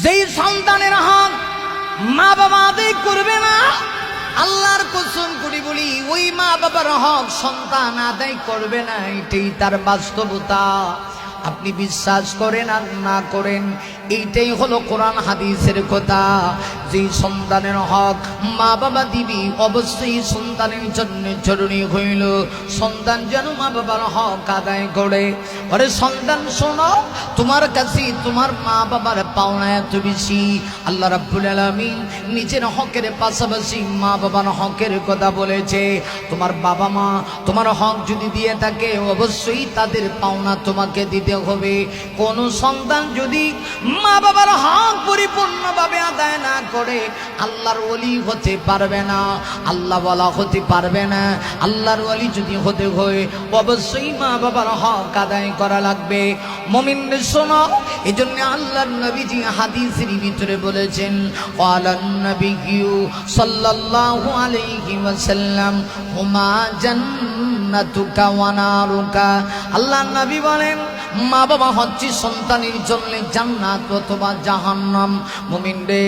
যেই সন্তানের হক মা বাবা আদায় করবে না, আল্লাহর কসম করে বলি ওই মা বাবার হক সন্তান আদায় করবে না, এটাই তার বাস্তবতা। আপনি বিশ্বাস করেন আর না করেন, এইটাই হলো কোরআন হাদিসের কথা। যে সন্তানের হক মা বাবা দিবি, অবশ্যই সন্তানের জন্য জরুরি হইল সন্তান যেন মা বাবার হক আদায় করে। আরে সন্তান শোনো, তোমার কাছে তোমার মা বাবার পাওনা এত বেশি। আল্লাহ রাব্বুল আলামিন নিজের হকের পাশাপাশি মা বাবার হকের কথা বলেছে। তোমার বাবা মা তোমার হক যদি দিয়ে থাকে, অবশ্যই তাদের পাওনা তোমাকে দিতে হবে। কোন সন্তান যদি মা বাবার হক পরিপূর্ণভাবে আদায় না করে, আল্লাহর ওলি হতে পারবে না, আল্লাহ ওয়ালা হতে পারবে না। আল্লাহর ওলি যদি হতে হয়, অবশ্যই মা বাবার হক আদায় করা লাগবে। মুমিনদের শোনো, এজন্য আল্লাহর নবীজি হাদিসের ভিতরে বলেছেন, ক্বালান নবিয়্যু সাল্লাল্লাহু আলাইহি ওয়াসাল্লাম হুমা জান্নাতুকা ওয়া নারুকা। আল্লাহর নবী বলেন, মা বাবা হচ্ছে সন্তানের জন্য জান্নাত অথবা জাহান্নাম। মুমিন রে,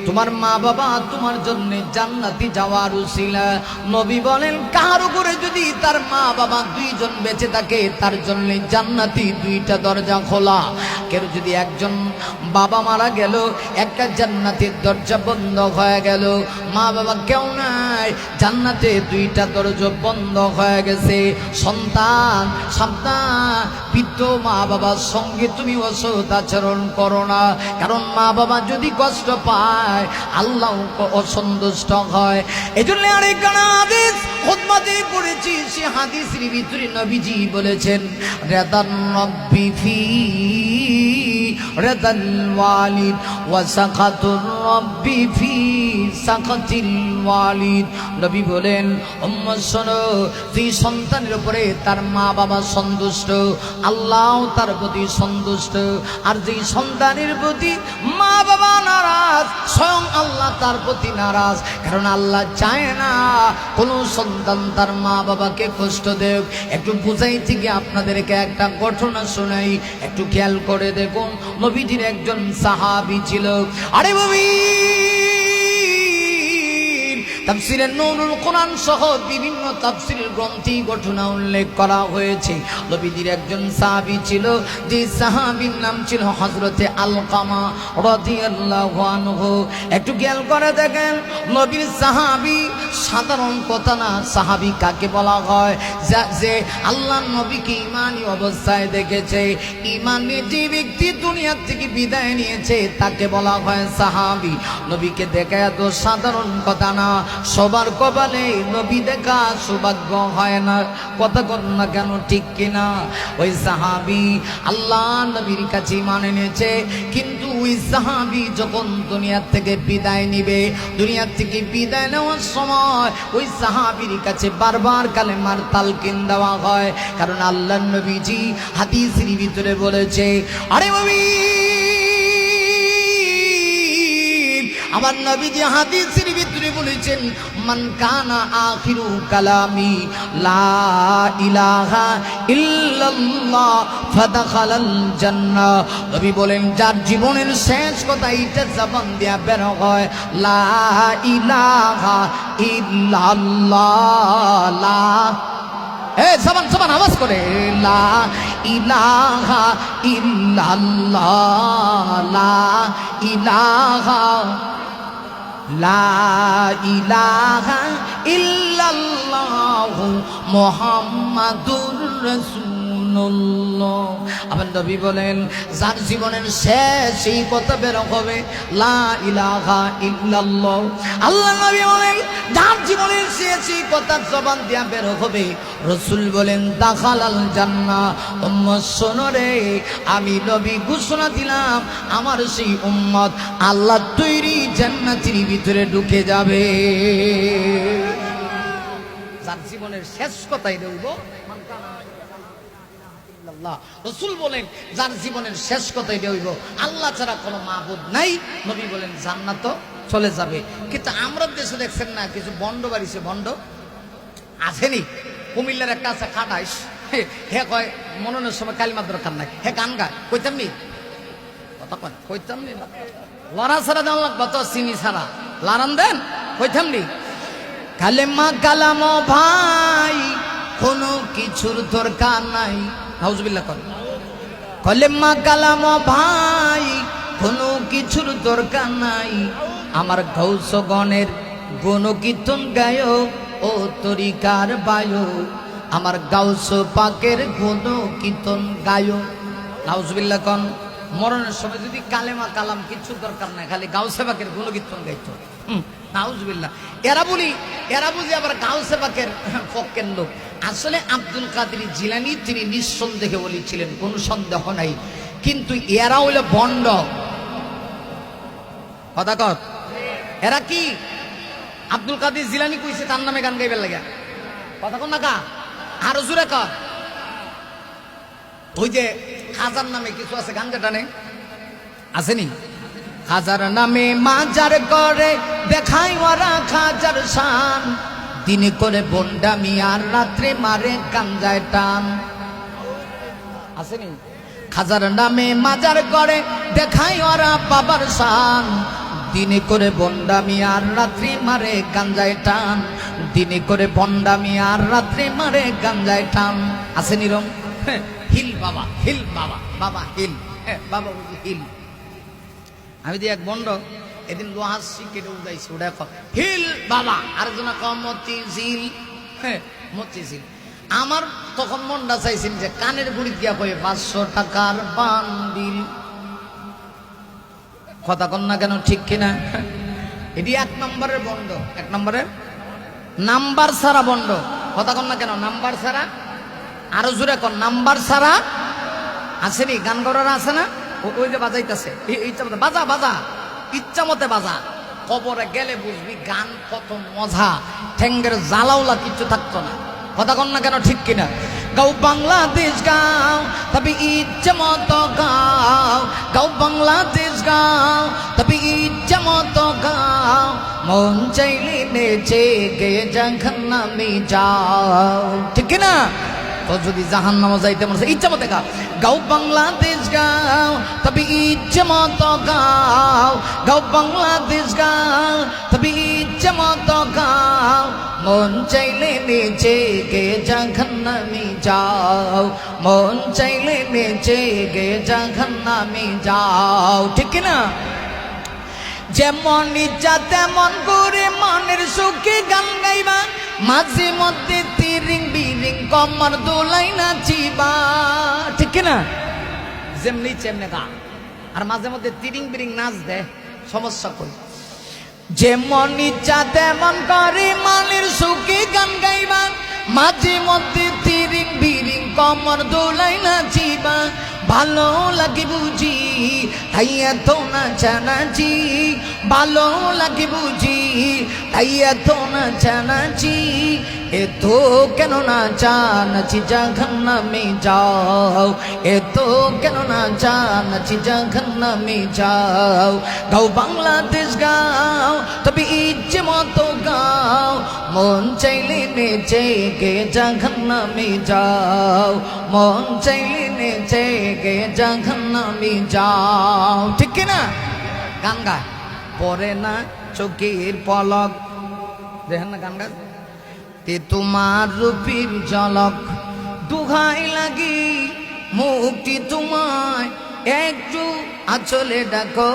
তোমার মা বাবা তোমার জন্য জান্নাতি যাওয়ার উসিলা। নবী বলেন, কার উপরে যদি তার মা বাবা দুইজন বেঁচে থাকে, তার জন্য জান্নাতি দুইটা দরজা খোলা। কেউ যদি একজন বাবা মারা গেল, একটা জান্নাতের দরজা বন্ধ হয়ে গেল। মা বাবা কেউ নাই, জান্নাতে দুইটা দরজা বন্ধ হয়ে গেছে। সন্তান সাবধান, বৃদ্ধ মা বাবার সঙ্গে তুমি অসৎ আচরণ করো না, কারণ মা বাবা যদি কষ্ট পায়, আল্লাহ অসন্তুষ্ট হয়। এজন্য আরেক হাদিস খুতবাতে পড়েছি, সে হাদিসের ভিতরে নবীজি বলেছেন, রাদান রব্বি ফি রাদাল ওয়ালিদ ওয়া সাখাতুর রব্বি ফি সাখাতিল ওয়ালিদ। নবী বলেন, উম্মত শোনো, যে সন্তানের উপরে তার মা বাবা সন্তুষ্ট, আল্লাহ তার প্রতি সন্তুষ্ট। আর যে সন্তানের প্রতি মা বাবা নারাজ, স্বয়ং আল্লাহ তার প্রতি নারাজ। কারণ আল্লাহ চায় না কোনো সন্তান তার মা বাবাকে কষ্ট দেব। একটু বুঝাইতে গিয়ে আপনাদেরকে একটা ঘটনা শোনাই, একটু খেয়াল করে দেখুন। নবীজির একজন সাহাবী ছিল। আরে নবী তাফসীরে নূরুল কোরআন সহ বিভিন্ন তাফসীরের গ্রন্থে ঘটনা উল্লেখ করা হয়েছে। নবীজির একজন সাহাবী ছিল, যে সাহাবীর নাম ছিল হযরতে আলকামা রাদিয়াল্লাহু আনহু। একটু খেয়াল করে দেখেন, নবীর সাহাবী সাধারণ কথা না। সাহাবী কাকে বলা হয়? যে আল্লাহর নবীকে ঈমানী অবস্থায় দেখেছে, ঈমানে যে ব্যক্তি দুনিয়া থেকে বিদায় নিয়েছে, তাকে বলা হয় সাহাবী। নবীকে দেখা এত সাধারণ কথা না। সবার কপালে নবী দেখা সৌভাগ্য হয় না, কথা কর না কেন, ঠিক কিনা? ওই সাহাবী আল্লাহ নবীর কাছে মানে নিয়েছে, কিন্তু ওই সাহাবী যখন দুনিয়া থেকে বিদায় নিবে, দুনিয়া থেকে বিদায় নেওয়ার সময় ওই সাহাবীর কাছে বারবার কালেমার তালকিন দেওয়া হয়। কারণ আল্লাহ নবীজি হাদিসের ভিতরে বলেছে, আরে নবী, আমার নবীজি হাদিসের ভিতরে বলেছেন, মান কানা আখিরু কালামি লা ইলাহা ইল্লাল্লাহ ফাদাখালাল জান্নাহ। নবী বলেন, যার জীবনের শেষ কথা এইটা জবান দিয়া বের হয়, লা ইলাহা ইল্লাল্লাহ, লা জবান জবান আওয়াজ করে, লা ইলাহা ইল্লাল্লাহ, লা ইলাহা লা ইলাহা ইল্লাল্লাহু মুহাম্মাদুর রাসূলুল্লাহ। আবার নবী বলেন, যার জীবনের শেষ এই কথা বের হবে, লা ইলাহা ইল্লাল্লাহ। আল্লাহ নবী বলেন, যার জীবনের শেষ এই কথা জবান দিয়া বের হবে, রাসূল বলেন, দাখালাল জান্নাহ। উম্মত শোনো রে, আমি নবী ঘোষণা দিলাম, আমার সেই উম্মত আল্লাহ তৈরি জান্নাতের ভিতরে ঢুকে যাবে। যার জীবনের শেষ কথাই বলবো, রাসূল বলেন, যার জীবনের শেষ কথাই হইব, আল্লাহ ছাড়া কোনো মাবুদ নাই, নবী বলেন জান্নাত চলে যাবে। কিন্তু আমরা দেশে দেখছেন না, কিছু বন্ড বাড়িছে, বন্ড আসেনি। কুমিল্লার একটা আছে খাটাইশ, হে কয় মননের সময় কালিমার দরকার নাই, হে গান গায়, কইতাম নি কথা কয়, কইতাম নি লড়া ছাড়া দেওয়া লাগবে তো, চিনি ছাড়া লারান দেন, কইতাম নি কালেমা কালাম ভাই কোনো কিছুর দরকার নাই। নাউজুবিল্লাহ কর। কালেমা কালাম ভাই কোনো কিছুর দরকার নাই, আমার গৌসগণের গুণকীর্তন গায় ও তরিকার বায়ো, আমার গাউস পাকের গুণকীর্তন গায়। নাউজুবিল্লাহ কন। মরণের সময় যদি কালেমা কালাম কিছু দরকার নাই, খালি গাউসে পাকের গুণকীর্তন গাইতো। নাউজুবিল্লাহ। এরা বুঝি আবার গাউসে পাকের পক্ষের লোক। আসলে আব্দুল কাদের জিলানী তিনি নিঃসন্দেহে বলেছিলেন, কোনো সন্দেহ নাই, কিন্তু এরা হইল বন্ড। কথা কর, এরা কি আব্দুল কাদের জিলানী কইছে তার নামে গান গাইবার লাগে? কথা কন না কা, আরো জোরে কর। ওই যে খাজার নামে কিছু আছে গান গাটানে আসেনি, খাজার নামে মাজার করে দেখাই ওরা খাজার শান, দিনে করে বন্ডামি আর রাত্রে মারে গাঞ্জায় টান। আসেনি, খাজার নামে মাজার করে দেখাই ওরা বাবার শান, দিনে করে বন্ডামি আর রাত্রে মারে গাঞ্জায় টান, দিনে করে বন্ডামি আর রাত্রে মারে গাঞ্জায় টান। আসেনি রম হিল বাবা, হিল বাবা, বাবা হিল, বাবা হিল। আমি দি এক বন্ড এদিন লোহার কেটে উঠাইছি, ওটা হিল বাবা, আর জনা কম মতিঝিল, মতিঝিল। আমার তখন মনটা চাইছেন যে কানের গুড়ি দিয়া কয়ে 500 টাকার বান্ডিল। কথা কন না কেন, ঠিক কিনা? এটি 1 নম্বরের বন্ড, 1 নম্বরের নাম্বার ছাড়া বন্ড। কথা কন না কেন, নাম্বার ছাড়া, আরো জোরে কন, নাম্বার ছাড়া। আসেনি গান গড়ারা আছে না, ওই যে বাজাইতেছে, ইচ্ছা মতে বাজা, বাজা ইচ্ছা মতে বাজা। কবরে গেলে বুঝবি গান কত মজা, ঠেঙ্গের জ্বালাওলা কিছু থাকতো না। কথা কন না কেন, ঠিক কিনা? গাও বাংলাদেশ গাও, তবে ইচ্ছা মতো গাও, গাও বাংলাদেশ গাও, তবে ইচ্ছা মতো গাও, মন চাইলে নেচে গে জাহান্নামে যাও। ঠিক কিনা? তো যদি জাহান্নামে যাইতে মনে ইচ্ছা মতো গাও, গাও বাংলাদেশ গাও, তবে ইচ্ছা মতো গাও, গাও বাংলাদেশ গাও, তবে ইচ্ছা মতো গাও, মন চাইলে নেচে গে জাহান্নামে যাও, মন চাইলে নেচে গে জাহান্নামে যাও। ঠিক না? যেমন ইচ্ছা তেমন করে মনের সুখে গান গাইবা, মাঝে মধ্যে তিরিং বিরিং কমর দোলাই নাচিবা। ঠিক না? যেমনি চেমনে গা, আর মাঝে মধ্যে তিরিং বিরিং নাচ দে, সমস্যা কই? যেমন ইচ্ছা তেমন করে মনের সুখে গান গাইবা, মাঝে মধ্যে তিরিং বিরিং কমর দোলাই নাচিবা। ভালো লাগে বুঝি তাই এত নাচানাচি, ভালো লাগে বুঝি তাই এত নাচানাচি, এত কেন নাচানাচি জাহান্নামে যাও, এত কেন নাচানাচি জাহান্নামে যাও। গাও বাংলাদেশ গাও, তবে ইচ্ছে মতো গাও, মন চাইলে নেচে গে জাহান্নামে যাও, মন চাইলে নেচে গে জাহান্নামে যাও। ঠিক না? গান গায় পরে না চোখের পলক, দেখেন না গান গায়, তে তোমার রূপের ঝলক, দুহাই লাগি মুক্তি তোমায়, একটু আঁচলে ডাকো,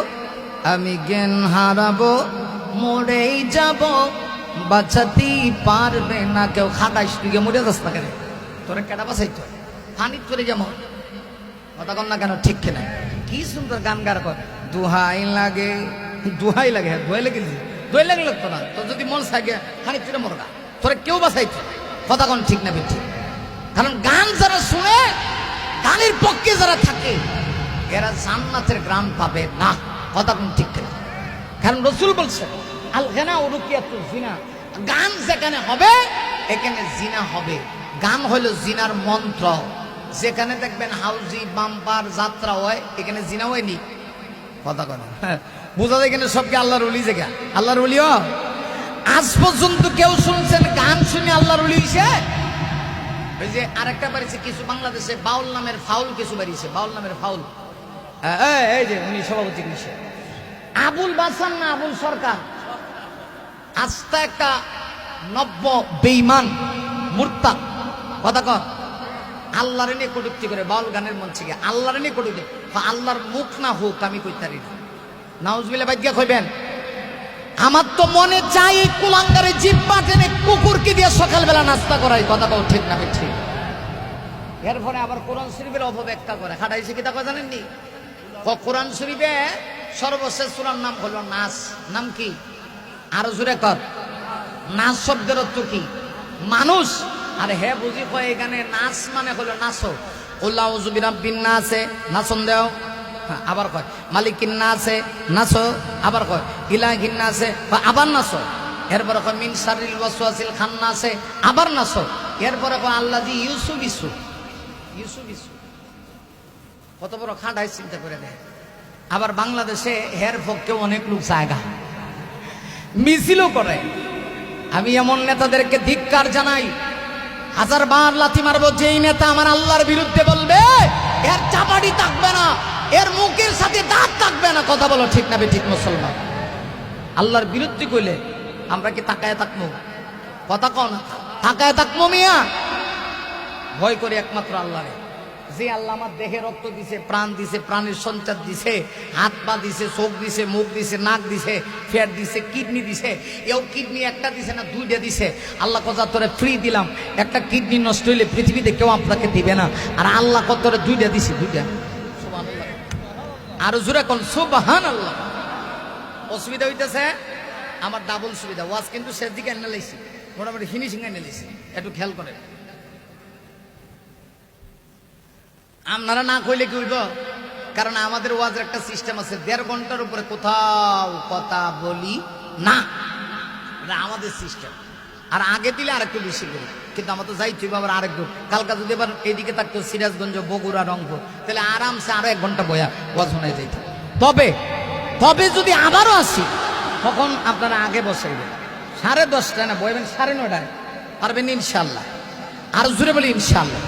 আমি জ্ঞান হারাবো, মরেই যাব, বাঁচাতে পারবে না কেউ। খাটাইস তুই মরে যাস না কেন, তোরা কেটা বাঁচাইতো পানি চলে যেমন। কথা কন না কেন, ঠিক কিনা? কি সুন্দর গান গার কর, দুহাই লাগে, দুহাই লাগে, হ্যাঁ দোয়াই লাগে, দোয়াই লাগে লাগতো না তো, যদি মন চাই খানি তুই মরগা, তোরা কেউ বাঁচাইতো। কথা কন ঠিক না ঠিক? কারণ গান যারা শুনে, গানের পক্ষে যারা থাকে, এরা জান্নাতের গ্রাম পাবে না। কথা কোন ঠিক কিনা? কারণ রসুল বলছে আল গানা উরুকিয়াতুল জিনা, গান যেখানে হবে এখানে জিনা হবে। গান হলো জিনার মন্ত্র। যেখানে দেখবেন হাউজি বাম্পার যাত্রা হয়, এখানে জিনা হয়নি। কথা কন বোঝা যায় এখানে সবকে আল্লাহর ওলি, জায়গা আল্লাহর ওলিও। আজ পর্যন্ত কেউ শুনছেন গান শুনে আল্লাহর ওলি হইছে? ওই যে আরেকটা বাড়িছে কিছু বাংলাদেশে বাউল নামের ফাউল কিছু বাড়িছে, বাউল নামের ফাউল। এই যে উনি সভাপতি কিসে আবুল বাসান না আবুল সরকার, আস্তা একটা নব্য বেঈমান মুরতাদ কথা কর। আল্লাহর নিয়ে কটূক্তি করে বাউল গানের মঞ্চে গিয়ে আল্লাহর নিয়ে কটূক্তি, আল্লাহর মুখ না হোক আমি কইতারি না। নাউজুবিল্লাহ বাইজ্ঞা কইবেন। আমার তো মনে চাই এই কুলাঙ্গারে জিব্বা টেনে কুকুরকে দিয়ে সকালবেলা নাস্তা করাই, কথা বল ঠিক না ঠিক। এরপরে আবার কোরআন শরীফের অপব্যাখ্যা করে খাটাইছে কি তা কথা জানেননি? কোরআন শরীফে সর্বশেষ সূরার নাম হলো নাস। নাম কি? আরো জোরে কর। নাস শব্দের অর্থ কি? মানুষ। আর হে বুঝি কয় এখানে নাস মানে হলো নাসো। কুল আউযু বিরাব্বিন নাসে নাসন দেও, আবার কয় মালিকিন নাসে নাসো, আবার কয় ইলাহিন নাসে আবার নাসো। এরপরে কয় মিন শাররিল ওয়াসওয়াসিল খান্নাসে আবার নাসো। এরপরে কয় আল্লাযী ইউসুফ ইসু ইউসুফ ইসু। কত বড় খাটাই চিন্তা করে দেয়। আবার বাংলাদেশে হের পক্ষে অনেক লোক জায়গা মিছিলও করে। আমি এমন নেতাদেরকে ধিক্কার জানাই, হাজার বার লাথি মারবো, যেই নেতা আমার আল্লাহর বিরুদ্ধে বলবে এর চাপাটি থাকবে না, এর মুখের সাথে দাঁত থাকবে না। কথা বলো ঠিক না ঠিক মুসলমান? আল্লাহর বিরুদ্ধে কইলে আমরা কি তাকায় থাকবো? কথা কও না, তাকায় থাকবো মিয়া? ভয় করে একমাত্র আল্লাহরে, যে আল্লাহ আমার দেহে রক্ত দিছে, প্রাণ দিছে, প্রাণের সঞ্চার দিছে, হাত পা দিছে, চোখ দিছে, মুখ দিছে, নাক দিছে, ফ্যাট দিছে, কিডনি দিছে। এও কিডনি একটা দিছে না দুইটা দিছে। আল্লাহ কথা তোরে ফ্রি দিলাম, একটা কিডনি নষ্ট হইলে পৃথিবীতে কেউ আপনাকে দিবে না। আর আল্লাহ কত তোরে দুইটা দিছে, দুইটা। সুবহানাল্লাহ। আরো জোরে কোন সুবহানাল্লাহ। অসুবিধা হইতেছে আমার ডাবল সুবিধা। ওয়াজ কিন্তু শেষ দিকে এনে লাইছি, মোটামুটি ফিনিশিং এনে লাইছি, একটু খেয়াল করে। আপনারা না কইলে কি হইব? কারণ আমাদের ওয়াজের একটা সিস্টেম আছে, 1.5 ঘন্টার উপরে কোথাও কথা বলি না, এটা আমাদের সিস্টেম। আর আগে দিলে আরেকটু বেশি করি, কিন্তু আমার তো যাইতে হইব আবার আরেকটু। কালকা যদি আবার এইদিকে থাকতো সিরাজগঞ্জ, বগুড়া, রংপুর, তাহলে আরামসে আরো 1 ঘন্টা বয়া ওয়াজ শোনায় যাইত। তবে যদি আবারও আসি তখন আপনারা আগে বসাইবেন, 10:30 না বইবেন 9:30, পারবেন ইনশাল্লাহ? আর জোরে বলি ইনশাল্লাহ।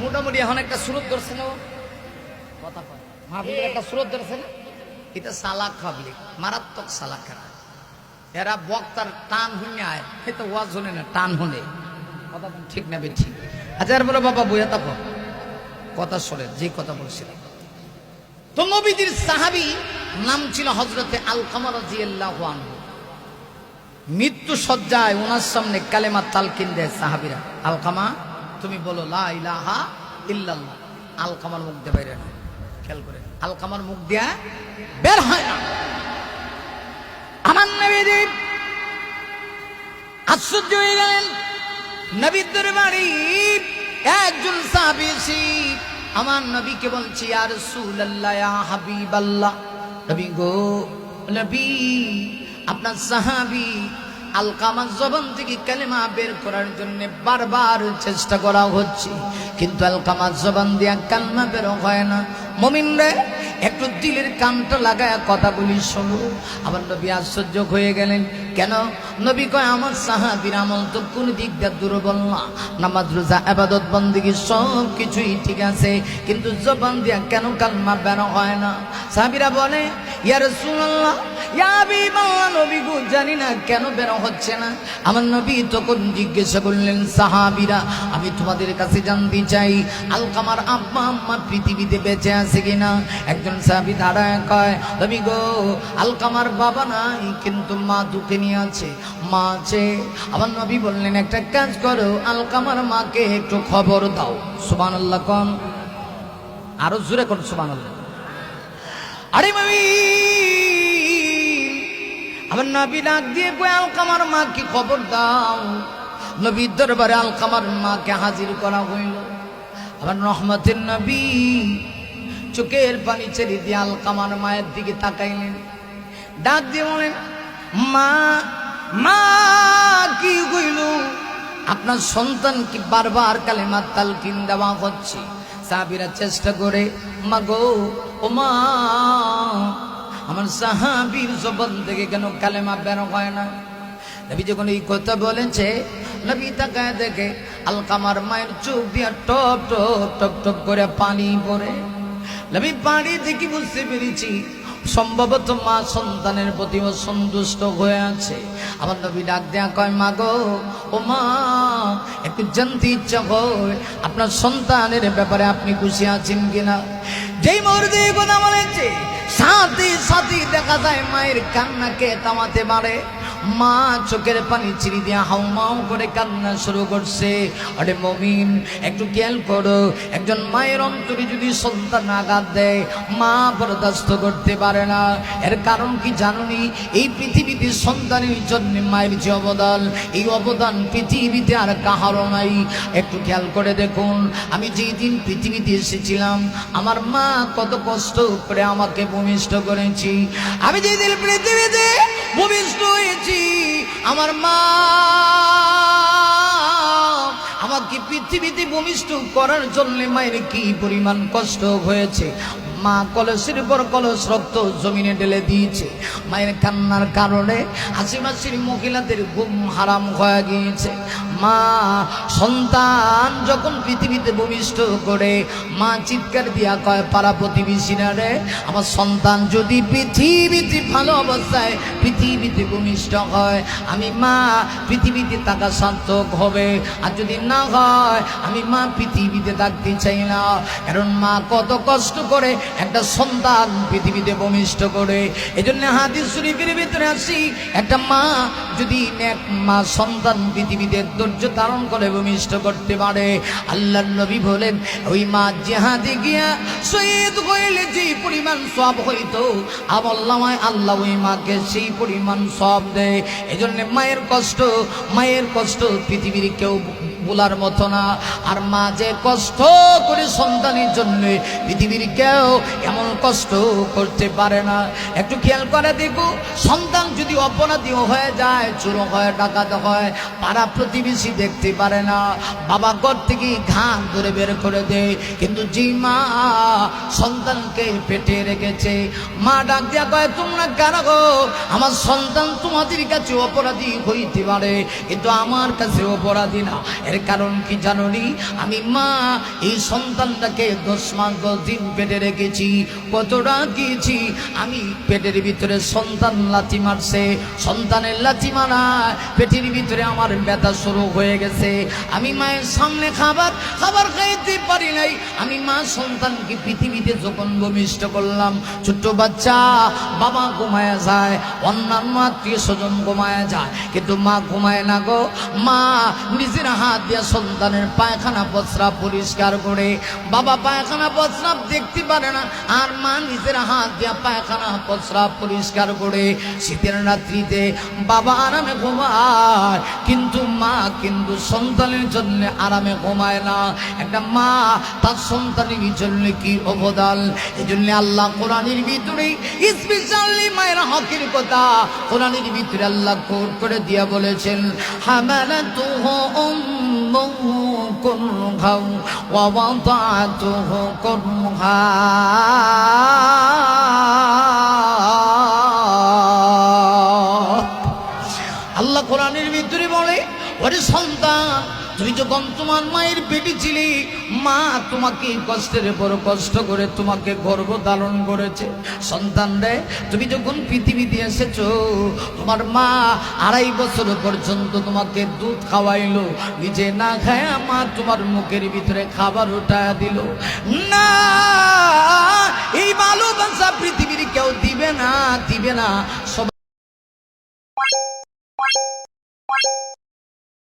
মোটামুটি এখন একটা স্রোত ধরছে না, কথা কয় মাহফিলের একটা স্রোত ধরছে না। এটা সালাক পাবলিক, মারাত্মক সালাক খারাপ। এরা বক্তার টান শুনে আয়, এটা ওয়াজ শুনে না, টান শুনে। কথা ঠিক না বেঠিক? আচ্ছা এরপরে বাবা বইয়া থাকো, কথা শোনেন যে কথা বলছিলাম। তো নবীদের সাহাবী নাম ছিল হযরতে আলকামা রাদিয়াল্লাহু আনহু। মৃত্যু সজ্জায় ওনার সামনে কালেমা তালকিন দেয় সাহাবীরা। আলকামা তুমি বলো লা ইলাহা ইল্লাল্লাহ। আলকামার মুখ দিয়ে বের হয় না, খেয়াল করে, আলকামার মুখ দিয়ে বের হয় না। আমার নবীজি আশ্চর্য হয়ে গেলেন। নবীর দরবারে একজন সাহাবী এসে আমার নবীকে বলছে, ইয়া রাসূলুল্লাহ, ইয়া হাবিবাল্লাহ, নবী গো, নবী আপনার সাহাবী আলকামার জবান থেকে কালেমা বের করার জন্য বারবার চেষ্টা করা হচ্ছে, কিন্তু আলকামার জবান দিয়ে কালেমা বের হয় না। মুমিন রে, একটু দিলের কানটা লাগায় কথা বলি শোনো। আমার নবী আশ্চর্য হয়ে গেলেন। কেন? নবী কয় আমার সাহাবীর আমল তো কোন দিক দিয়ে দুর্বল না, নামাজ রোজা ইবাদত বন্দেগী সব কিছুই ঠিক আছে, কিন্তু জবান দিয়ে কেন কালেমা বের হয় না? সাহাবীরা বলে, ইয়া রাসূলুল্লাহ, ইয়া হাবিবাল্লাহ, নবী গো জানি না কেন বের হচ্ছে না। আমার নবী তখন জিজ্ঞাসা করলেন, সাহাবীরা আমি তোমাদের কাছে জানতে চাই আলকামার আব্বা আম্মা পৃথিবীতে বেঁচে আছে কিনা? একজন সাহাবী দাঁড়ায় কয়, নবী গো আলকামার বাবা নাই, কিন্তু মা দুঃখে নিয়ে আছে, মা আছে। আমার নবী বললেন, একটা কাজ করো, আলকামার মাকে একটু খবর দাও। সুবহানাল্লাহ কোন, আরো জোরে কোন সুবহানাল্লাহ। আরে নবী, আমার নবী ডাক দিয়ে কয়, আলকামার মাকে খবর দাও। নবীর দরবারে আলকামার মাকে হাজির করা হইল। আবার রহমতের নবী চোখের পানি ছেড়ে দিয়ে আলকামার মায়ের দিকে তাকাইলেন, ডাক দিয়ে বলেন, মা, মা কি কইল? আপনার সন্তান কি বারবার কালেমা তালকিন দেওয়া হচ্ছে। সাহাবীরা চেষ্টা করে, মা গো, ও মা, আমার সাহাবীর জবান থেকে কেন কালেমা বের হয় না? নবী যখন এই কথা বলেছে, নবী তাকায় দেখে আলকামার মায়ের চোখ দিয়া টপ টপ টপ টপ করে পানি পড়ে। নবী পানি দেখি বুঝতে পেরেছি সম্ভবত মা সন্তানের প্রতি অসন্তুষ্ট হয়ে আছে। আমার নবী ডাক দেয়া কয়, মা গো, ও মা, একটু জানতে ইচ্ছা হয় আপনার সন্তানের ব্যাপারে আপনি খুশি আছেন কিনা। যেই মুহূর্তে কথা বলেছে সাথে সাথে দেখা যায় মায়ের কান্নাকে থামাতে পারে। মা চোখের পানি ছিঁড়ি দিয়ে হাউমাউ করে কান্না শুরু করছে। আরে মুমিন, একটু খেয়াল করো, একজন মায়ের অন্তরে যদি সন্তান আঘাত দেয় মা বরদাস্ত করতে পারে না। এর কারণ কি জানুনি? এই পৃথিবীতে সন্তানের জন্য মায়ের যে অবদান, এই অবদান পৃথিবীতে আর কাহারও নাই। একটু খেয়াল করে দেখুন, আমি যেই দিন পৃথিবীতে এসেছিলাম আমার মা কত কষ্ট করে আমাকে ভূমিষ্ঠ করেছি। আমি যেই দিন পৃথিবীতে ভূমিষ্ঠ হয়েছি আমার মা আমাকে পৃথিবীতে ভূমিষ্ঠ করার জন্য মায়ের কি পরিমাণ কষ্ট হয়েছে। মা কলসের পর কলস রক্ত জমিনে ঢেলে দিয়েছে। মায়ের কান্নার কারণে আশেপাশের মহিলাদের ঘুম হারাম হয়ে গিয়েছে। মা সন্তান যখন পৃথিবীতে ভূমিষ্ঠ করে মা চিৎকার দিয়া কয়, পাড়া প্রতিবেশীরা রে, আমার সন্তান যদি পৃথিবীতে ভালো অবস্থায় পৃথিবীতে ভূমিষ্ঠ হয় আমি মা পৃথিবীতে থাকা সার্থক হবে, আর যদি না হয় আমি মা পৃথিবীতে থাকতে চাই না। কারণ মা কত কষ্ট করে একটা সন্তান পৃথিবীতে ভূমিষ্ঠ করে। এজন্য হাদিস শরীফের ভিতরে আসি, একটা মা যদি এক মা সন্তান পৃথিবীতে ধৈর্য ধারণ করে ভূমিষ্ঠ করতে পারে, আল্লাহর নবী বলেন ওই মা জিহাদে গিয়া শহীদ হইলে যে পরিমাণ সওয়াব হইতো আমলনামায় আল্লাহ ওই মাকে সেই পরিমাণ সওয়াব দেয়। এজন্য মায়ের কষ্ট পৃথিবীর কেউ বলার মতো না। আর মা যে কষ্ট করে সন্তানের জন্য পৃথিবীর কেউ এমন কষ্ট করতে পারে না। একটু খেয়াল করে দেখো, সন্তান যদি অপরাধীও হয়ে যায়, চোর হয়, ডাকাত হয়, পাড়া প্রতিবেশী দেখতে পারে না, বাবা ঘর থেকে ঘান ধরে বের করে দেয়। কিন্তু যে মা সন্তানকে পেটে রেখেছে, মা ডাক দিয়া কয়, তোমরা কেন গো? আমার সন্তান তোমাদের কাছে অপরাধী হইতে পারে কিন্তু আমার কাছে অপরাধী না। এর কারণ কি জানোনি? আমি মা এই সন্তানটাকে 10 মাস 10 দিন পেটে রেখেছি। কতটা গিয়েছি আমি পেটের ভিতরে, সন্তান লাথি মারছে, সন্তানের লাথি মারা পেটের ভিতরে আমার ব্যথা শুরু হয়ে গেছে। আমি মায়ের সামনে খাবার খাইতে পারি নাই। আমি মা সন্তানকে পৃথিবীতে যখন ভূমিষ্ঠ করলাম, ছোট্ট বাচ্চা বাবা ঘুমায় যায়, অন্যান্য আত্মীয় স্বজন ঘুমায় যায়, কিন্তু মা ঘুমায় না গো। মা নিজের হাত দিয়া সন্তানের পায়খানা প্রস্রাব পরিষ্কার করে। বাবা পায়খানা প্রস্রাব দেখতে পারে না, আর মা নিজের হাত দিয়া পায়খানা প্রস্রাব পরিষ্কার করে। শীতের রাত্রিতে বাবা আরামে ঘুমায়, কিন্তু মা কিন্তু সন্তানের জন্য আরামে ঘুমায় না। একটা মা তার সন্তানের জন্য কি অবদান! এই জন্য আল্লাহ কোরআনের ভিতরে স্পেশালি মায়ের হকের কথা কোরআনের ভিতরে আল্লাহ কোট করে দিয়া বলেছেন, হামালাতুহু উম্মুহু কুরহা ওয়া ওয়াদাতুহু কুরহা। আল্লাহ কোরআনের ভিতরে বলে, ওরে সন্তান, তুমি যখন তোমার মায়ের পেটে ছিলে, মা তোমাকে কষ্টের বড় কষ্ট করে তোমাকে গর্ভ ধারণ করেছে। সন্তান রে, তুমি যখন পৃথিবীতে এসেছো, তোমার মা 2.5 বছর পর্যন্ত তোমাকে দুধ খাওয়াইলো, নিজে না খায় মা তোমার মুখের ভিতরে খাবার উঠায় দিল না। এই ভালোবাসা পৃথিবীর কেউ দিবে না। সব